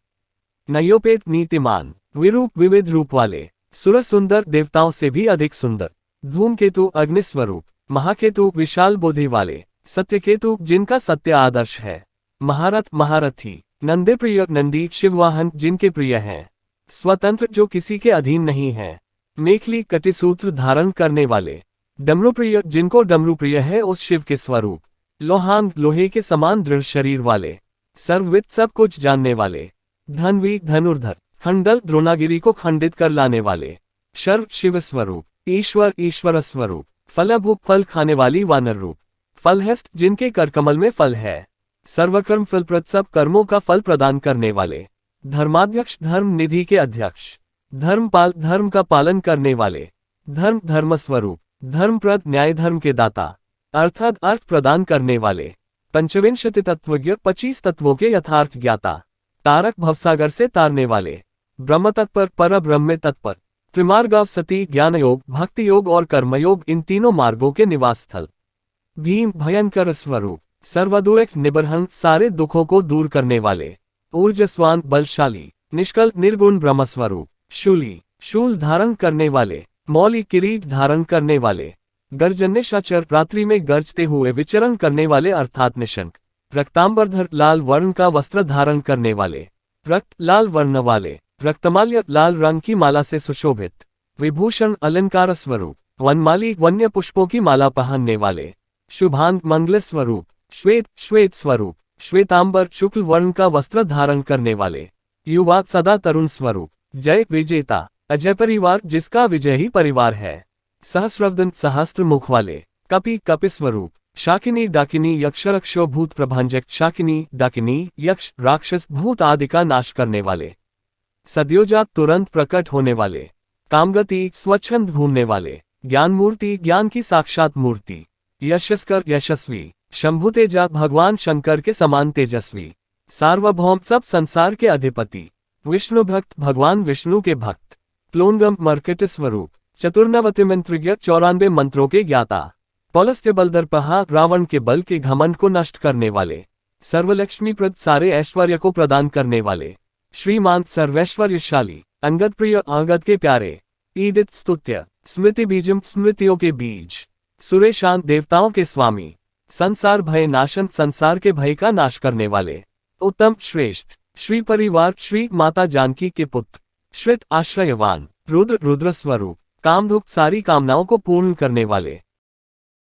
नयोपेत नीतिमान विरूप विविध रूप वाले, सुर सुंदर देवताओं से भी अधिक सुंदर, धूमकेतु अग्नि स्वरूप, महाकेतु विशाल बुद्धि वाले, सत्यकेतु जिनका सत्य आदर्श है, महारथ महारथी, नंदे प्रिय नंदी शिववाहन जिनके प्रिय हैं, स्वतंत्र जो किसी के अधीन नहीं है, मेखली कटिसूत्र धारण करने वाले, डमरूप्रिय जिनको डमरूप्रिय है उस शिव के स्वरूप, लोहान लोहे के समान दृढ़ शरीर वाले, सर्वविद सब कुछ जानने वाले, धनवी धनुर्धर खंडल द्रोणागिरी को खंडित कर लाने वाले, शर्व शिव स्वरूप, ईश्वर ईश्वर स्वरूप, फलभुक फल खाने वाली वानर रूप, फलहस्त जिनके करकमल में फल है, सर्वकर्म फलप्रद सब कर्मों का फल प्रदान करने वाले, धर्माध्यक्ष धर्म निधि के अध्यक्ष, धर्मपाल धर्म का पालन करने वाले, धर्म धर्म स्वरूप, धर्मप्रद न्याय धर्म के दाता अर्थात अर्थ प्रदान करने वाले, पंचविंशति तत्वज्ञ 25 तत्वों के यथार्थ ज्ञाता, तारक भवसागर से तारने वाले, ब्रह्म तत्पर पर ब्रह्म में तत्पर, त्रिमार्गाव सती ज्ञान योग भक्ति योग और कर्मयोग इन तीनों मार्गों के निवास स्थल, भीम भयंकर स्वरूप, सर्वदुख निबरहन सारे दुखों को दूर करने वाले, ऊर्जस्वान बलशाली, निष्कल निर्गुण ब्रह्म स्वरूप, शूली शूल धारण करने वाले, मौली किरीट धारण करने वाले, गर्जन्य शाचर रात्रि में गरजते हुए विचरण करने वाले अर्थात निशंक, रक्तांबरधर लाल वर्ण का वस्त्र धारण करने वाले, रक्त लाल वर्ण वाले, रक्तमाल्य लाल रंग की माला से सुशोभित, विभूषण अलंकार स्वरूप, वनमाली वन्य पुष्पों की माला पहनने वाले, शुभांग मंगल स्वरूप, श्वेत श्वेत स्वरूप, श्वेतांबर शुक्ल वर्ण का वस्त्र धारण करने वाले, युवा सदा तरुण स्वरूप, जय विजेता अजय परिवार जिसका विजय ही परिवार है, सहस्रवदन सहस्त्र मुख वाले, कपि कपि स्वरूप, शाकिनी डाकिनी यक्षरक्षो भूत प्रभंजक शाकिनी डाकिनी यक्ष राक्षस भूत आदि का नाश करने वाले, सद्योजात तुरंत प्रकट होने वाले, कामगति स्वच्छंद घूमने वाले, ज्ञान मूर्ति, ज्ञान की साक्षात मूर्ति। यशस्कर, यशस्वी। शंभु तेजा, भगवान शंकर के समान तेजस्वी। सार्वभौम, सब संसार के अधिपति। विष्णु भक्त, भगवान विष्णु के भक्त। प्लोनगम, मर्कट स्वरूप। चतुर्नवतिमंत्रज्ञ, 94 मंत्रों के ज्ञाता। पौलस्त्य बलदर्पहा, रावण के बल के घमंड को नष्ट करने वाले। सर्वलक्ष्मीप्रद, सारे ऐश्वर्य को प्रदान करने वाले। श्रीमान, सर्वैश्वर्यशाली। अंगद प्रिय, अंगद के प्यारे। ईदित स्तुत्य, स्मृति बीजम, स्मृतियों के बीज। सुरेशांत, देवताओं के स्वामी। संसार भय नाशन, संसार के भय का नाश करने वाले। उत्तम, श्रेष्ठ। श्री परिवार, श्री माता जानकी के पुत्र। श्रित, आश्रयवान। रुद्र, रुद्र स्वरूप। कामधुक, सारी कामनाओं को पूर्ण करने वाले।